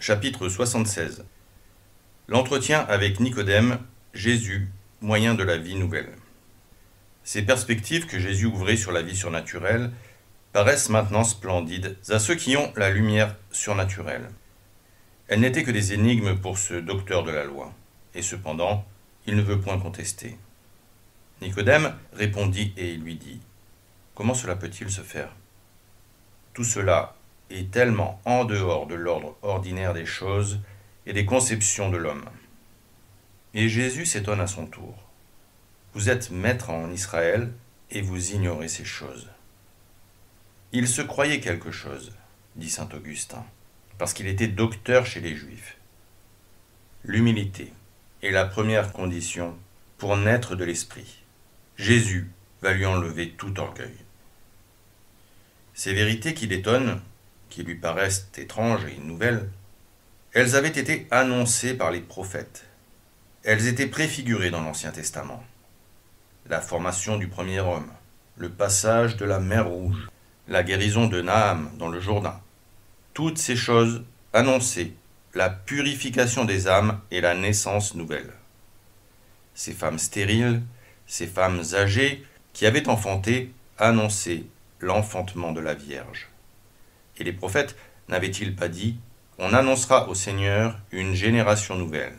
Chapitre 76. L'entretien avec Nicodème, Jésus, moyen de la vie nouvelle. Ces perspectives que Jésus ouvrait sur la vie surnaturelle paraissent maintenant splendides à ceux qui ont la lumière surnaturelle. Elles n'étaient que des énigmes pour ce docteur de la loi, et cependant, il ne veut point contester. Nicodème répondit et lui dit : « Comment cela peut-il se faire ? Tout cela est tellement en dehors de l'ordre ordinaire des choses et des conceptions de l'homme. » Et Jésus s'étonne à son tour. « Vous êtes maître en Israël et vous ignorez ces choses. » Il se croyait quelque chose, dit saint Augustin, parce qu'il était docteur chez les Juifs. L'humilité est la première condition pour naître de l'esprit. Jésus va lui enlever tout orgueil. Ces vérités qui l'étonnent, qui lui paraissent étranges et nouvelles, elles avaient été annoncées par les prophètes. Elles étaient préfigurées dans l'Ancien Testament. La formation du premier homme, le passage de la mer Rouge, la guérison de Naham dans le Jourdain. Toutes ces choses annonçaient la purification des âmes et la naissance nouvelle. Ces femmes stériles, ces femmes âgées qui avaient enfanté annonçaient l'enfantement de la Vierge. Et les prophètes n'avaient-ils pas dit : on annoncera au Seigneur une génération nouvelle.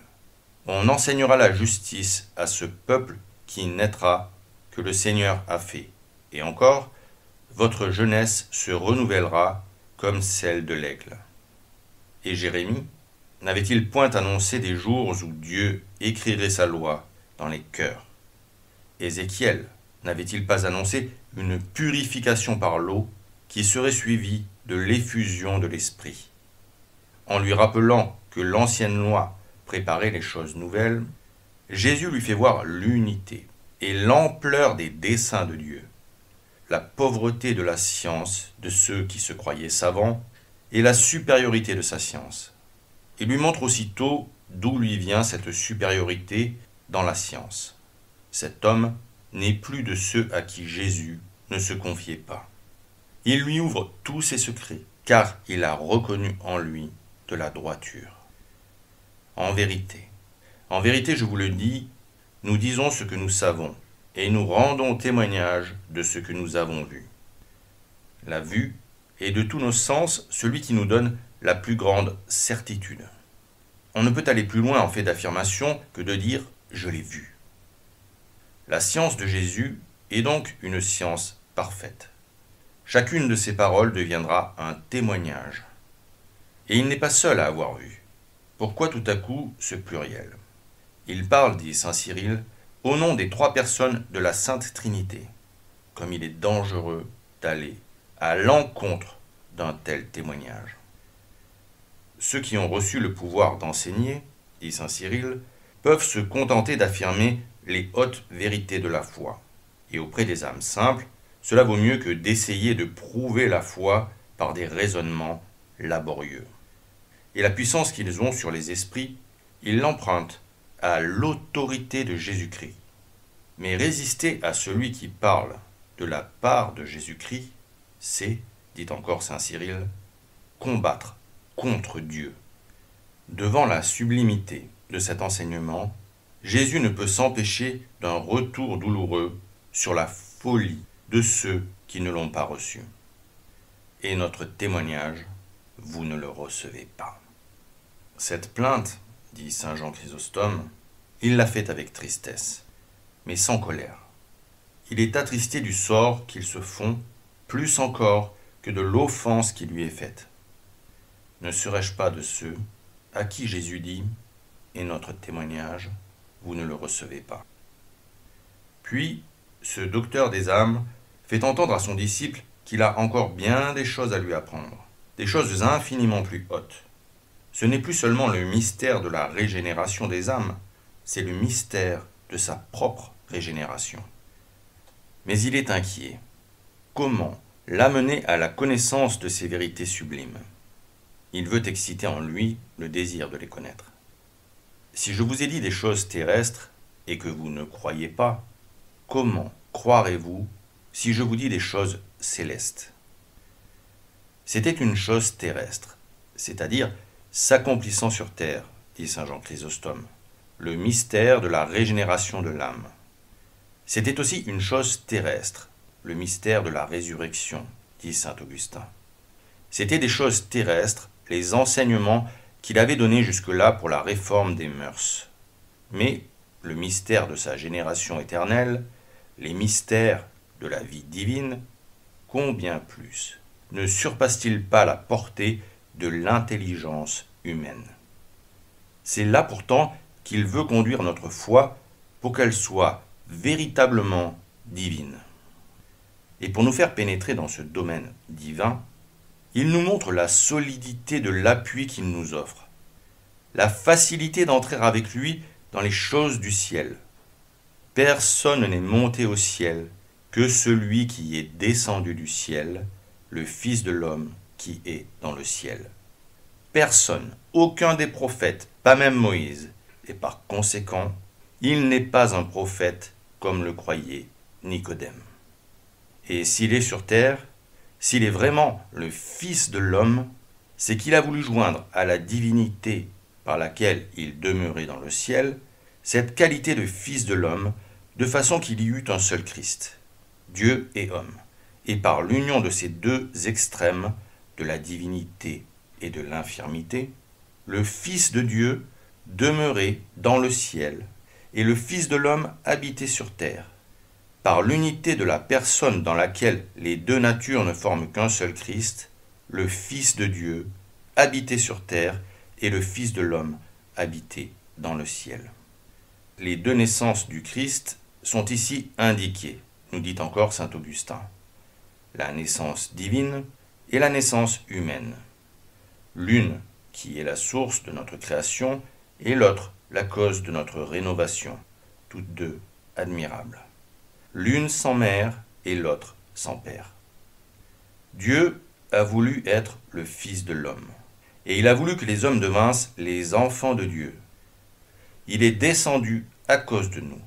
On enseignera la justice à ce peuple qui naîtra, que le Seigneur a fait. Et encore, votre jeunesse se renouvellera comme celle de l'aigle. Et Jérémie n'avait-il point annoncé des jours où Dieu écrirait sa loi dans les cœurs ? Ézéchiel n'avait-il pas annoncé une purification par l'eau qui serait suivie de l'effusion de l'Esprit ? En lui rappelant que l'ancienne loi préparait les choses nouvelles, Jésus lui fait voir l'unité et l'ampleur des desseins de Dieu, la pauvreté de la science de ceux qui se croyaient savants et la supériorité de sa science. Il lui montre aussitôt d'où lui vient cette supériorité dans la science. Cet homme n'est plus de ceux à qui Jésus ne se confiait pas. Il lui ouvre tous ses secrets, car il a reconnu en lui de la droiture. En vérité, je vous le dis, nous disons ce que nous savons, et nous rendons témoignage de ce que nous avons vu. La vue est de tous nos sens celui qui nous donne la plus grande certitude. On ne peut aller plus loin en fait d'affirmation que de dire « je l'ai vu ». La science de Jésus est donc une science parfaite. Chacune de ses paroles deviendra un témoignage. Et il n'est pas seul à avoir vu. Pourquoi tout à coup ce pluriel ? Il parle, dit saint Cyril, au nom des trois personnes de la Sainte Trinité, comme il est dangereux d'aller à l'encontre d'un tel témoignage. Ceux qui ont reçu le pouvoir d'enseigner, dit saint Cyril, peuvent se contenter d'affirmer les hautes vérités de la foi. Et auprès des âmes simples, cela vaut mieux que d'essayer de prouver la foi par des raisonnements laborieux. Et la puissance qu'ils ont sur les esprits, ils l'empruntent à l'autorité de Jésus-Christ. Mais résister à celui qui parle de la part de Jésus-Christ, c'est, dit encore saint Cyril, combattre contre Dieu. Devant la sublimité de cet enseignement, Jésus ne peut s'empêcher d'un retour douloureux sur la folie de ceux qui ne l'ont pas reçu. Et notre témoignage, vous ne le recevez pas. Cette plainte, dit saint Jean Chrysostome, il l'a faite avec tristesse, mais sans colère. Il est attristé du sort qu'ils se font, plus encore que de l'offense qui lui est faite. Ne serais-je pas de ceux à qui Jésus dit : et notre témoignage, vous ne le recevez pas. Puis, ce docteur des âmes fait entendre à son disciple qu'il a encore bien des choses à lui apprendre, des choses infiniment plus hautes. Ce n'est plus seulement le mystère de la régénération des âmes, c'est le mystère de sa propre régénération. Mais il est inquiet. Comment l'amener à la connaissance de ces vérités sublimes ? Il veut exciter en lui le désir de les connaître. Si je vous ai dit des choses terrestres et que vous ne croyez pas, comment croirez-vous si je vous dis des choses célestes ? C'était une chose terrestre, c'est-à-dire s'accomplissant sur terre, dit saint Jean Chrysostome, le mystère de la régénération de l'âme. C'était aussi une chose terrestre, le mystère de la résurrection, dit saint Augustin. C'étaient des choses terrestres, les enseignements qu'il avait donnés jusque-là pour la réforme des mœurs. Mais le mystère de sa génération éternelle, les mystères de la vie divine, combien plus ne surpassent-ils pas la portée de l'intelligence humaine? C'est là pourtant qu'il veut conduire notre foi pour qu'elle soit véritablement divine. Et pour nous faire pénétrer dans ce domaine divin, il nous montre la solidité de l'appui qu'il nous offre, la facilité d'entrer avec lui dans les choses du ciel. Personne n'est monté au ciel que celui qui est descendu du ciel, le Fils de l'homme qui est dans le ciel. Personne, aucun des prophètes, pas même Moïse, et par conséquent, il n'est pas un prophète comme le croyait Nicodème. Et s'il est sur terre, s'il est vraiment le Fils de l'homme, c'est qu'il a voulu joindre à la divinité par laquelle il demeurait dans le ciel, cette qualité de Fils de l'homme, de façon qu'il y eut un seul Christ, Dieu et homme, et par l'union de ces deux extrêmes, de la divinité et de l'infirmité, le Fils de Dieu demeurait dans le ciel, et le Fils de l'homme habitait sur terre. Par l'unité de la personne dans laquelle les deux natures ne forment qu'un seul Christ, le Fils de Dieu habitait sur terre, et le Fils de l'homme habitait dans le ciel. Les deux naissances du Christ sont ici indiquées, nous dit encore saint Augustin. La naissance divine et la naissance humaine. L'une qui est la source de notre création et l'autre la cause de notre rénovation, toutes deux admirables. L'une sans mère et l'autre sans père. Dieu a voulu être le Fils de l'homme, et il a voulu que les hommes devinssent les enfants de Dieu. Il est descendu à cause de nous.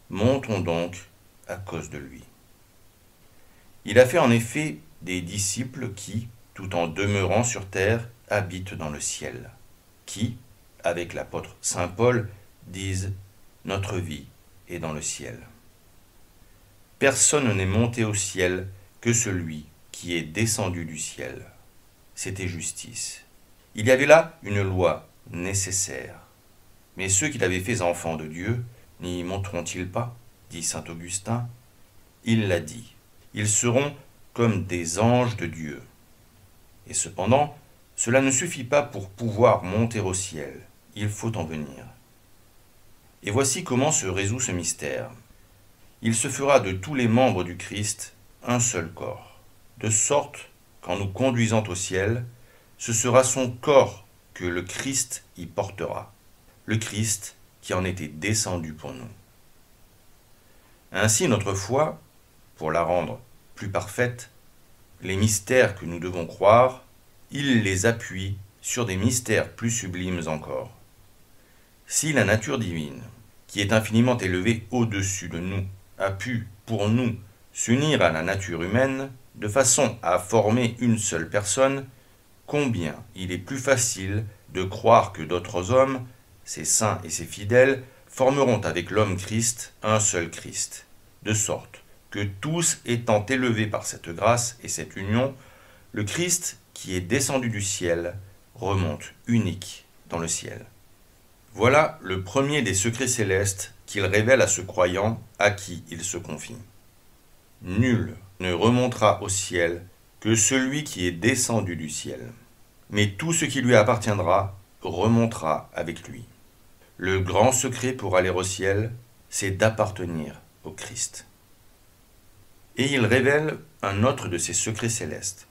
Montons donc à cause de lui. Il a fait en effet des disciples qui, tout en demeurant sur terre, habitent dans le ciel, qui, avec l'apôtre saint Paul, disent « Notre vie est dans le ciel ». Personne n'est monté au ciel que celui qui est descendu du ciel. C'était justice. Il y avait là une loi nécessaire. Mais ceux qu'il avait faits enfants de Dieu, n'y monteront-ils pas, dit saint Augustin? Il l'a dit. Ils seront comme des anges de Dieu. Et cependant, cela ne suffit pas pour pouvoir monter au ciel. Il faut en venir. Et voici comment se résout ce mystère. Il se fera de tous les membres du Christ un seul corps, de sorte qu'en nous conduisant au ciel, ce sera son corps que le Christ y portera, le Christ qui en était descendu pour nous. Ainsi notre foi, pour la rendre plus parfaite, les mystères que nous devons croire, il les appuie sur des mystères plus sublimes encore. Si la nature divine, qui est infiniment élevée au-dessus de nous, a pu, pour nous, s'unir à la nature humaine, de façon à former une seule personne, combien il est plus facile de croire que d'autres hommes, ces saints et ces fidèles, formeront avec l'homme Christ un seul Christ, de sorte que tous étant élevés par cette grâce et cette union, le Christ qui est descendu du ciel remonte unique dans le ciel. Voilà le premier des secrets célestes qu'il révèle à ce croyant à qui il se confie. Nul ne remontera au ciel que celui qui est descendu du ciel, mais tout ce qui lui appartiendra remontera avec lui. Le grand secret pour aller au ciel, c'est d'appartenir au Christ. Et il révèle un autre de ces secrets célestes,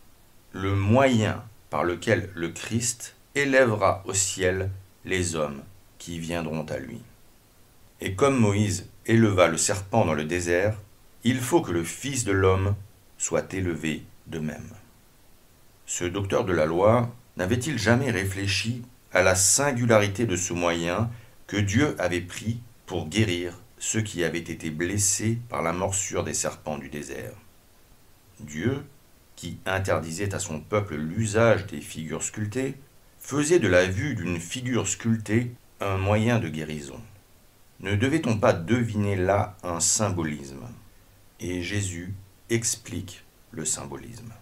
le moyen par lequel le Christ élèvera au ciel les hommes qui viendront à lui. Et comme Moïse éleva le serpent dans le désert, il faut que le Fils de l'homme soit élevé de même. Ce docteur de la loi n'avait-il jamais réfléchi à la singularité de ce moyen que Dieu avait pris pour guérir ceux qui avaient été blessés par la morsure des serpents du désert? Dieu, qui interdisait à son peuple l'usage des figures sculptées, faisait de la vue d'une figure sculptée un moyen de guérison. Ne devait-on pas deviner là un symbolisme? Et Jésus explique le symbolisme.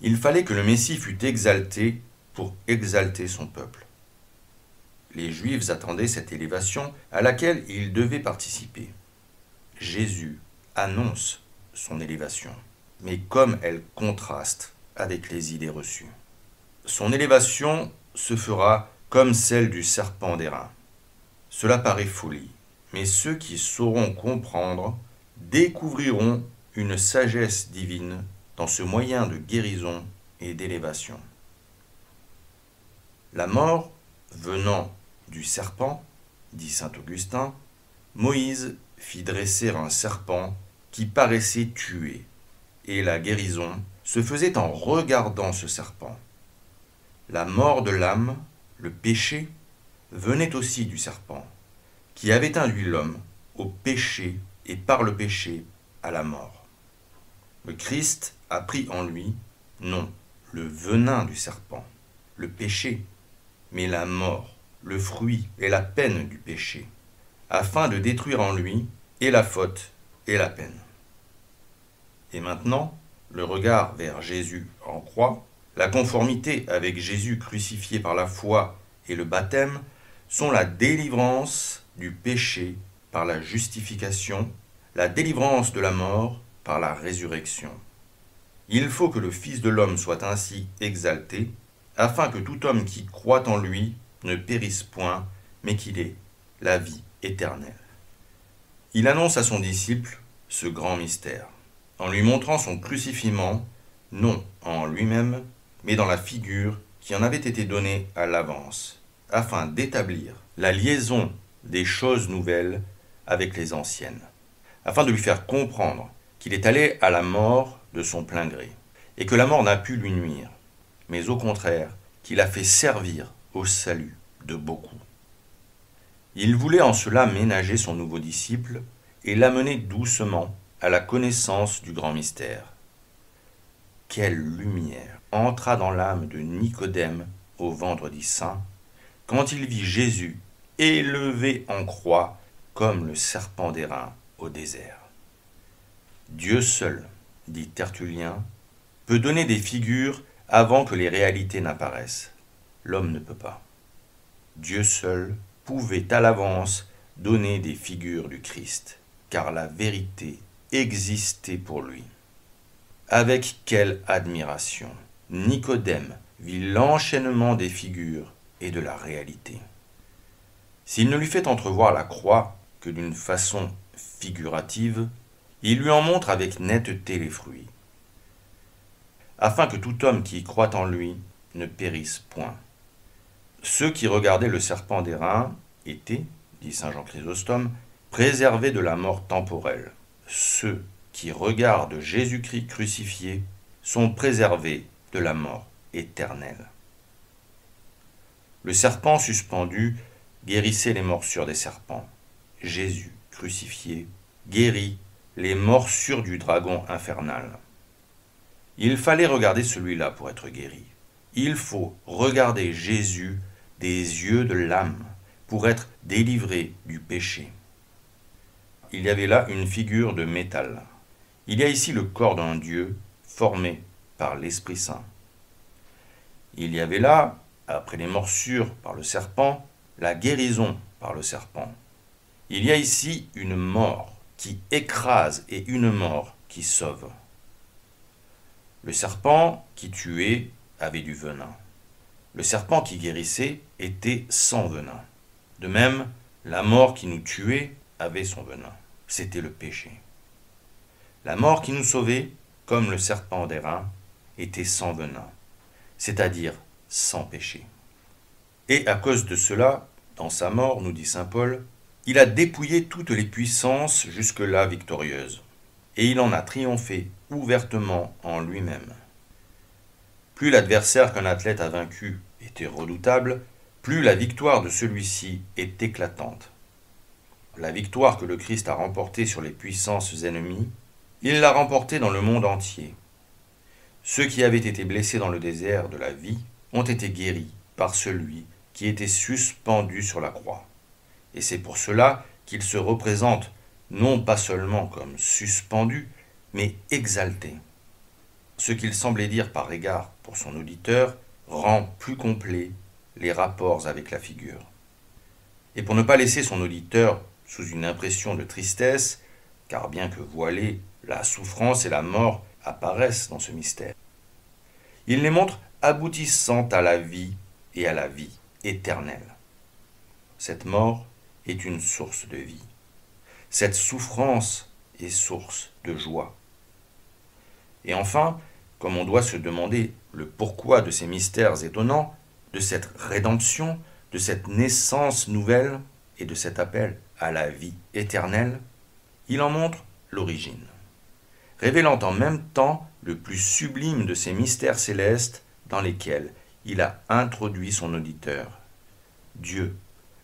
Il fallait que le Messie fût exalté pour exalter son peuple. Les Juifs attendaient cette élévation à laquelle ils devaient participer. Jésus annonce son élévation, mais comme elle contraste avec les idées reçues. Son élévation se fera comme celle du serpent d'airain. Cela paraît folie, mais ceux qui sauront comprendre découvriront une sagesse divine dans ce moyen de guérison et d'élévation. La mort venant du serpent, dit saint Augustin, Moïse fit dresser un serpent qui paraissait tuer, et la guérison se faisait en regardant ce serpent. La mort de l'âme, le péché, venait aussi du serpent, qui avait induit l'homme au péché et par le péché à la mort. Le Christ a pris en lui, non le venin du serpent, le péché, mais la mort, le fruit et la peine du péché, afin de détruire en lui et la faute et la peine. Et maintenant, le regard vers Jésus en croix, la conformité avec Jésus crucifié par la foi et le baptême sont la délivrance du péché par la justification, la délivrance de la mort par la résurrection. Il faut que le Fils de l'homme soit ainsi exalté, afin que tout homme qui croit en lui ne périsse point, mais qu'il ait la vie éternelle. Il annonce à son disciple ce grand mystère, en lui montrant son crucifiement, non en lui-même, mais dans la figure qui en avait été donnée à l'avance, afin d'établir la liaison des choses nouvelles avec les anciennes, afin de lui faire comprendre qu'il est allé à la mort de son plein gré, et que la mort n'a pu lui nuire, mais au contraire, qu'il a fait servir au salut de beaucoup. Il voulait en cela ménager son nouveau disciple et l'amener doucement à la connaissance du grand mystère. Quelle lumière entra dans l'âme de Nicodème au vendredi saint, quand il vit Jésus élevé en croix comme le serpent d'airain au désert. Dieu seul, dit Tertullien, peut donner des figures avant que les réalités n'apparaissent. L'homme ne peut pas. Dieu seul pouvait à l'avance donner des figures du Christ, car la vérité existait pour lui. Avec quelle admiration Nicodème vit l'enchaînement des figures et de la réalité. S'il ne lui fait entrevoir la croix que d'une façon figurative, il lui en montre avec netteté les fruits, afin que tout homme qui croit en lui ne périsse point. Ceux qui regardaient le serpent d'airain étaient, dit saint Jean Chrysostome, préservés de la mort temporelle. Ceux qui regardent Jésus-Christ crucifié sont préservés de la mort éternelle. Le serpent suspendu guérissait les morsures des serpents. Jésus crucifié guérit les morsures du dragon infernal. Il fallait regarder celui-là pour être guéri. Il faut regarder Jésus des yeux de l'âme pour être délivré du péché. Il y avait là une figure de métal. Il y a ici le corps d'un Dieu formé par l'Esprit Saint. Il y avait là, après les morsures par le serpent, la guérison par le serpent. Il y a ici une mort qui écrase et une mort qui sauve. Le serpent qui tuait avait du venin. Le serpent qui guérissait était sans venin. De même, la mort qui nous tuait avait son venin. C'était le péché. La mort qui nous sauvait, comme le serpent d'airain, était sans venin, c'est-à-dire sans péché. Et à cause de cela, dans sa mort, nous dit saint Paul, il a dépouillé toutes les puissances jusque-là victorieuses, et il en a triomphé ouvertement en lui-même. Plus l'adversaire qu'un athlète a vaincu était redoutable, plus la victoire de celui-ci est éclatante. La victoire que le Christ a remportée sur les puissances ennemies, il l'a remportée dans le monde entier. Ceux qui avaient été blessés dans le désert de la vie ont été guéris par celui qui était suspendu sur la croix. Et c'est pour cela qu'il se représente non pas seulement comme suspendu, mais exalté. Ce qu'il semblait dire par égard pour son auditeur rend plus complet les rapports avec la figure. Et pour ne pas laisser son auditeur sous une impression de tristesse, car bien que voilées, la souffrance et la mort apparaissent dans ce mystère, il les montre aboutissant à la vie et à la vie éternelle. Cette mort est une source de vie. Cette souffrance est source de joie. Et enfin, comme on doit se demander le pourquoi de ces mystères étonnants, de cette rédemption, de cette naissance nouvelle et de cet appel à la vie éternelle, il en montre l'origine, révélant en même temps le plus sublime de ces mystères célestes dans lesquels il a introduit son auditeur. Dieu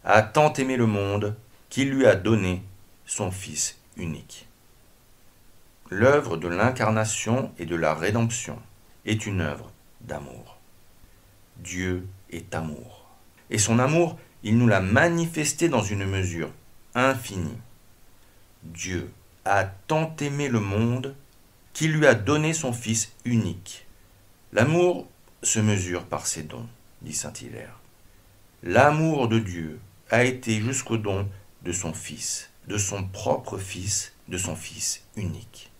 a tant aimé le monde qu'il lui a donné son Fils unique. L'œuvre de l'incarnation et de la rédemption est une œuvre d'amour. Dieu est amour. Et son amour, il nous l'a manifesté dans une mesure infinie. Dieu a tant aimé le monde qu'il lui a donné son Fils unique. L'amour se mesure par ses dons, dit saint Hilaire. L'amour de Dieu a été jusqu'au don de son Fils, de son propre Fils, de son Fils unique.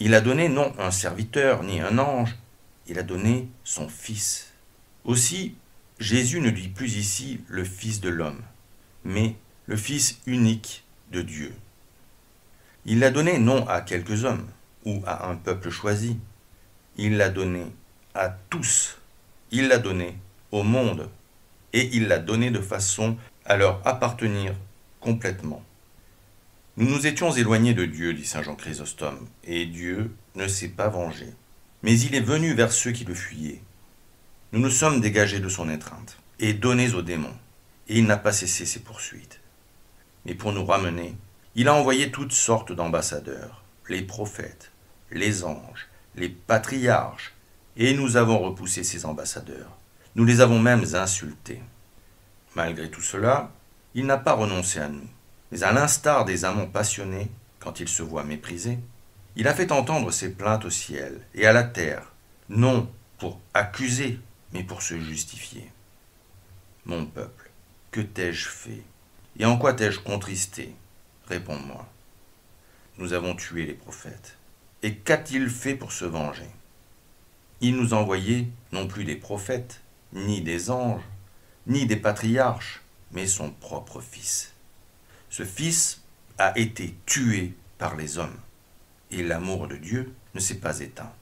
Il a donné non un serviteur ni un ange, il a donné son Fils. Aussi, Jésus ne dit plus ici le Fils de l'homme, mais le Fils unique de Dieu. Il l'a donné non à quelques hommes ou à un peuple choisi, il l'a donné à tous, il l'a donné au monde, et il l'a donné de façon à leur appartenir complètement. Nous nous étions éloignés de Dieu, dit saint Jean Chrysostome, et Dieu ne s'est pas vengé. Mais il est venu vers ceux qui le fuyaient. Nous nous sommes dégagés de son étreinte et donnés aux démons, et il n'a pas cessé ses poursuites. Mais pour nous ramener, il a envoyé toutes sortes d'ambassadeurs, les prophètes, les anges, les patriarches, et nous avons repoussé ces ambassadeurs. Nous les avons même insultés. Malgré tout cela, il n'a pas renoncé à nous. Mais à l'instar des amants passionnés, quand ils se voient méprisés, il a fait entendre ses plaintes au ciel et à la terre, non pour accuser, mais pour se justifier. Mon peuple, que t'ai-je fait? Et en quoi t'ai-je contristé? Réponds-moi. Nous avons tué les prophètes. Et qu'a-t-il fait pour se venger? Il nous a envoyé non plus des prophètes, ni des anges, ni des patriarches, mais son propre Fils. Ce Fils a été tué par les hommes, et l'amour de Dieu ne s'est pas éteint.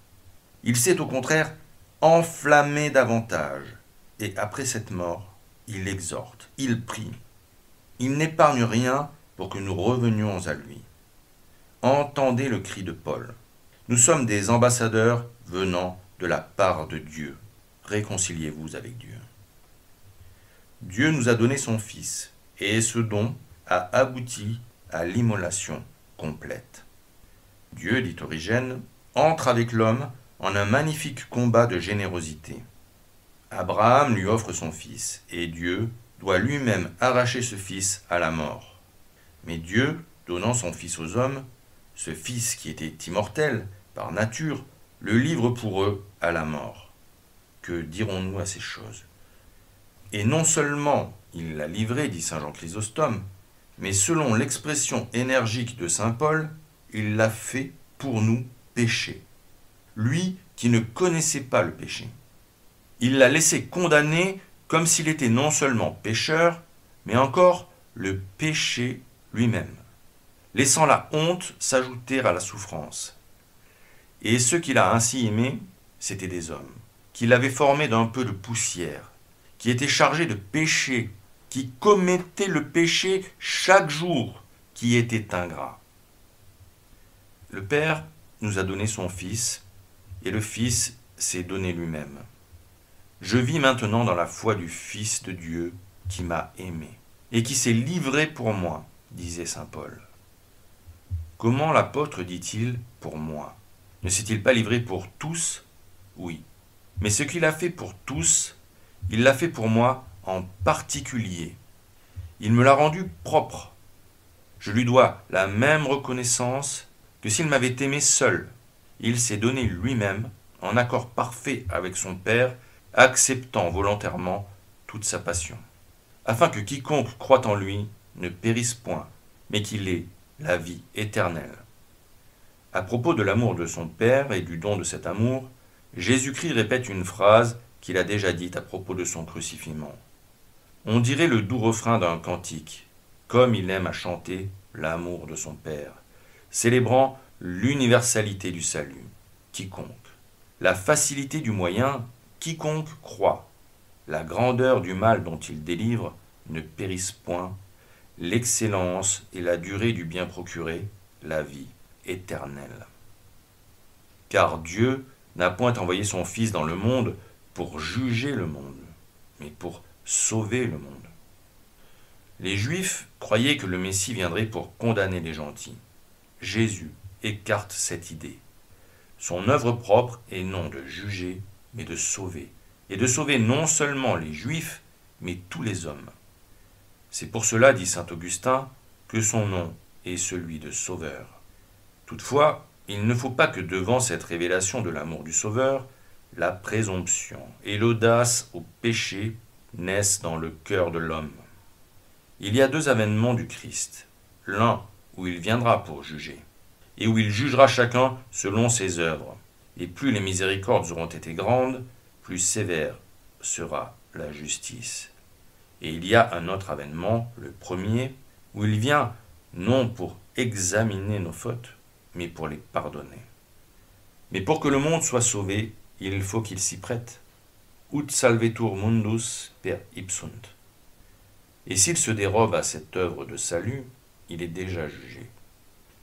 Il s'est au contraire enflammé davantage, et après cette mort, il exhorte, il prie. Il n'épargne rien pour que nous revenions à lui. Entendez le cri de Paul. Nous sommes des ambassadeurs venant de la part de Dieu. Réconciliez-vous avec Dieu. Dieu nous a donné son Fils, et ce don a abouti à l'immolation complète. Dieu, dit Origène, entre avec l'homme en un magnifique combat de générosité. Abraham lui offre son fils, et Dieu doit lui-même arracher ce fils à la mort. Mais Dieu, donnant son fils aux hommes, ce fils qui était immortel par nature, le livre pour eux à la mort. Que dirons-nous à ces choses? Et non seulement il l'a livré, dit saint Jean Chrysostome, mais selon l'expression énergique de saint Paul, il l'a fait pour nous pécher. Lui qui ne connaissait pas le péché. Il l'a laissé condamner comme s'il était non seulement pécheur, mais encore le péché lui-même, laissant la honte s'ajouter à la souffrance. Et ceux qu'il a ainsi aimés, c'étaient des hommes, qu'il avait formés d'un peu de poussière, qui étaient chargés de péché, qui commettaient le péché chaque jour, qui étaient ingrats. Le Père nous a donné son Fils, et le Fils s'est donné lui-même. Je vis maintenant dans la foi du Fils de Dieu qui m'a aimé, et qui s'est livré pour moi, disait saint Paul. Comment l'apôtre dit-il « pour moi » ? Ne s'est-il pas livré pour tous ? Oui. Mais ce qu'il a fait pour tous, Il l'a fait pour moi en particulier. Il me l'a rendu propre. Je lui dois la même reconnaissance que s'il m'avait aimé seul. Il s'est donné lui-même en accord parfait avec son Père, acceptant volontairement toute sa passion, afin que quiconque croit en lui ne périsse point, mais qu'il ait la vie éternelle. À propos de l'amour de son Père et du don de cet amour, Jésus-Christ répète une phrase qu'il a déjà dite à propos de son crucifixion. On dirait le doux refrain d'un cantique, comme il aime à chanter l'amour de son Père, célébrant l'universalité du salut, quiconque, la facilité du moyen, quiconque croit, la grandeur du mal dont il délivre, ne périsse point, l'excellence et la durée du bien procuré, la vie éternelle. Car Dieu n'a point envoyé son Fils dans le monde pour juger le monde, mais pour sauver le monde. Les Juifs croyaient que le Messie viendrait pour condamner les gentils. Jésus écarte cette idée. Son œuvre propre est non de juger, mais de sauver. Et de sauver non seulement les Juifs, mais tous les hommes. C'est pour cela, dit saint Augustin, que son nom est celui de Sauveur. Toutefois, il ne faut pas que devant cette révélation de l'amour du Sauveur, la présomption et l'audace au péché naissent dans le cœur de l'homme. Il y a deux avènements du Christ, l'un où il viendra pour juger, et où il jugera chacun selon ses œuvres. Et plus les miséricordes auront été grandes, plus sévère sera la justice. Et il y a un autre avènement, le premier, où il vient non pour examiner nos fautes, mais pour les pardonner. Mais pour que le monde soit sauvé, il faut qu'il s'y prête. Ut salvetur mundus per ipsunt. Et s'il se dérobe à cette œuvre de salut, il est déjà jugé.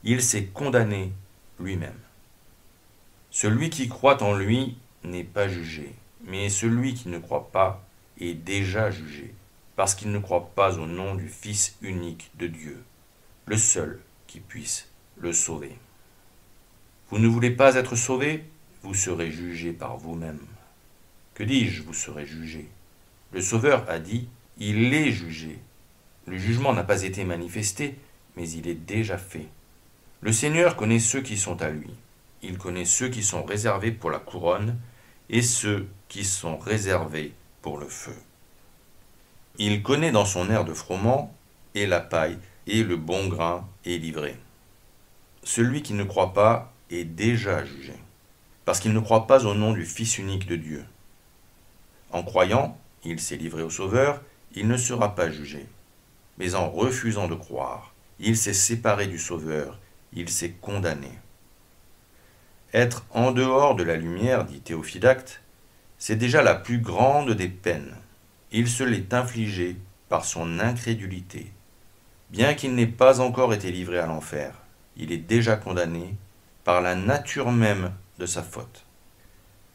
Il s'est condamné lui-même. Celui qui croit en lui n'est pas jugé, mais celui qui ne croit pas est déjà jugé, parce qu'il ne croit pas au nom du Fils unique de Dieu, le seul qui puisse le sauver. Vous ne voulez pas être sauvé, vous serez jugé par vous-même. Que dis-je, vous serez jugé? Le Sauveur a dit, il est jugé. Le jugement n'a pas été manifesté, mais il est déjà fait. Le Seigneur connaît ceux qui sont à lui. Il connaît ceux qui sont réservés pour la couronne et ceux qui sont réservés pour le feu. Il connaît dans son air de froment et la paille et le bon grain est livré. Celui qui ne croit pas est déjà jugé, parce qu'il ne croit pas au nom du Fils unique de Dieu. En croyant, il s'est livré au Sauveur, il ne sera pas jugé. Mais en refusant de croire, il s'est séparé du Sauveur, il s'est condamné. Être en dehors de la lumière, dit Théophylacte, c'est déjà la plus grande des peines. Il se l'est infligé par son incrédulité. Bien qu'il n'ait pas encore été livré à l'enfer, il est déjà condamné par la nature même de sa faute.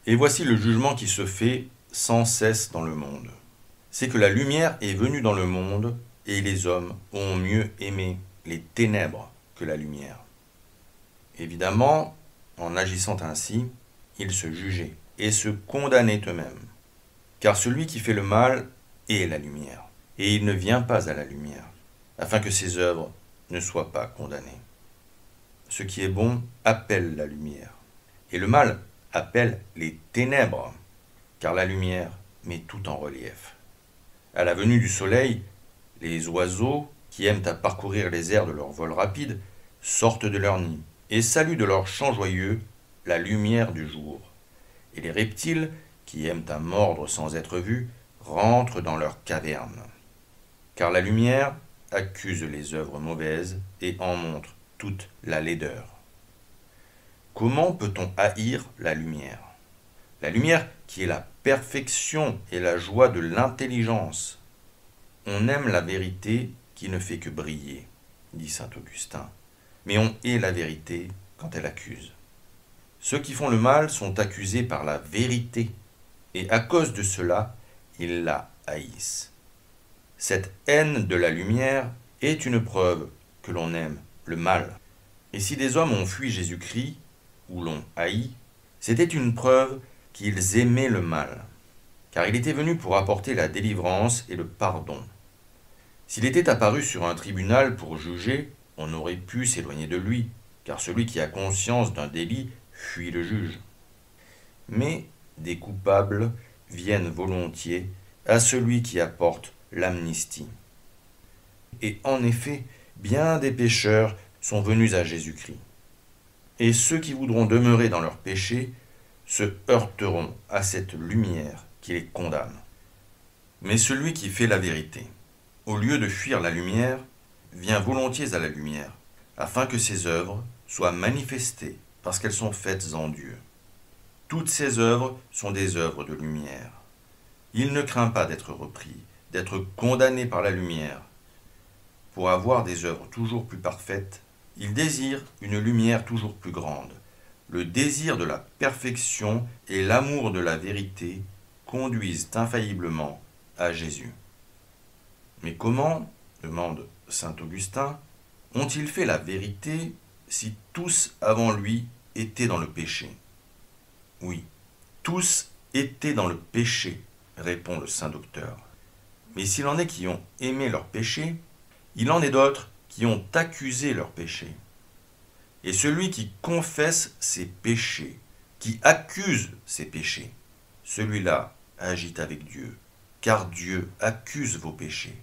Et voici le jugement qui se fait sans cesse dans le monde. C'est que la lumière est venue dans le monde et les hommes ont mieux aimé les ténèbres que la lumière. Évidemment, en agissant ainsi, ils se jugeaient et se condamnaient eux-mêmes. Car celui qui fait le mal est la lumière, et il ne vient pas à la lumière, afin que ses œuvres ne soient pas condamnées. Ce qui est bon appelle la lumière, et le mal appelle les ténèbres, car la lumière met tout en relief. À la venue du soleil, les oiseaux, qui aiment à parcourir les airs de leur vol rapide, sortent de leur nid et saluent de leur chant joyeux la lumière du jour. Et les reptiles, qui aiment à mordre sans être vus, rentrent dans leurs cavernes. Car la lumière accuse les œuvres mauvaises et en montre toute la laideur. Comment peut-on haïr la lumière? La lumière qui est la perfection et la joie de l'intelligence. On aime la vérité qui ne fait que briller, dit saint Augustin, mais on hait la vérité quand elle accuse. Ceux qui font le mal sont accusés par la vérité, et à cause de cela, ils la haïssent. Cette haine de la lumière est une preuve que l'on aime le mal. Et si des hommes ont fui Jésus-Christ, ou l'ont haï, c'était une preuve qu'ils aimaient le mal, car il était venu pour apporter la délivrance et le pardon. S'il était apparu sur un tribunal pour juger, on aurait pu s'éloigner de lui, car celui qui a conscience d'un délit fuit le juge. Mais des coupables viennent volontiers à celui qui apporte l'amnistie. Et en effet, bien des pécheurs sont venus à Jésus-Christ. Et ceux qui voudront demeurer dans leurs péchés se heurteront à cette lumière qui les condamne. Mais celui qui fait la vérité, au lieu de fuir la lumière, vient volontiers à la lumière, afin que ses œuvres soient manifestées parce qu'elles sont faites en Dieu. Toutes ses œuvres sont des œuvres de lumière. Il ne craint pas d'être repris, d'être condamné par la lumière. Pour avoir des œuvres toujours plus parfaites, il désire une lumière toujours plus grande. Le désir de la perfection et l'amour de la vérité conduisent infailliblement à Jésus. Mais comment, demande saint Augustin, ont-ils fait la vérité si tous avant lui étaient dans le péché? Oui, tous étaient dans le péché, répond le saint docteur. Mais s'il en est qui ont aimé leur péché, il en est d'autres qui ont accusé leur péché. Et celui qui confesse ses péchés, qui accuse ses péchés, celui-là agit avec Dieu, car Dieu accuse vos péchés.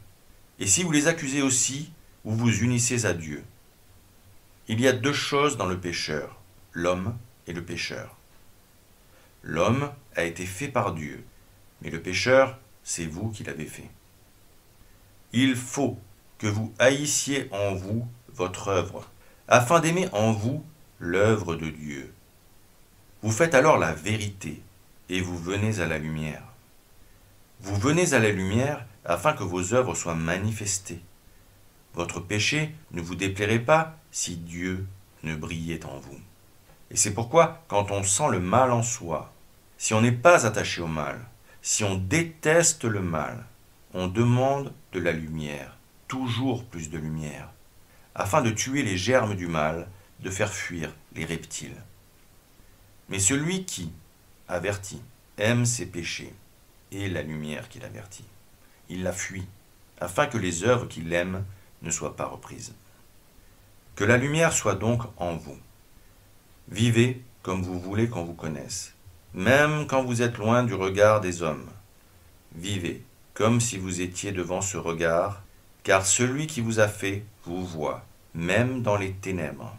Et si vous les accusez aussi, vous vous unissez à Dieu. Il y a deux choses dans le pécheur, l'homme et le pécheur. L'homme a été fait par Dieu, mais le pécheur, c'est vous qui l'avez fait. Il faut que vous haïssiez en vous votre œuvre, afin d'aimer en vous l'œuvre de Dieu. Vous faites alors la vérité, et vous venez à la lumière. Vous venez à la lumière afin que vos œuvres soient manifestées. Votre péché ne vous déplairait pas si Dieu ne brillait en vous. Et c'est pourquoi, quand on sent le mal en soi, si on n'est pas attaché au mal, si on déteste le mal, on demande de la lumière, toujours plus de lumière, afin de tuer les germes du mal, de faire fuir les reptiles. Mais celui qui, averti, aime ses péchés, est la lumière qu'il avertit. Il la fuit, afin que les œuvres qu'il aime ne soient pas reprises. Que la lumière soit donc en vous. Vivez comme vous voulez qu'on vous connaisse, même quand vous êtes loin du regard des hommes. Vivez comme si vous étiez devant ce regard, car celui qui vous a fait vous voit, même dans les ténèbres.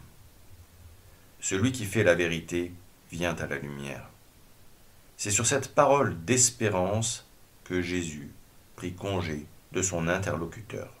Celui qui fait la vérité vient à la lumière. C'est sur cette parole d'espérance que Jésus prit congé de son interlocuteur.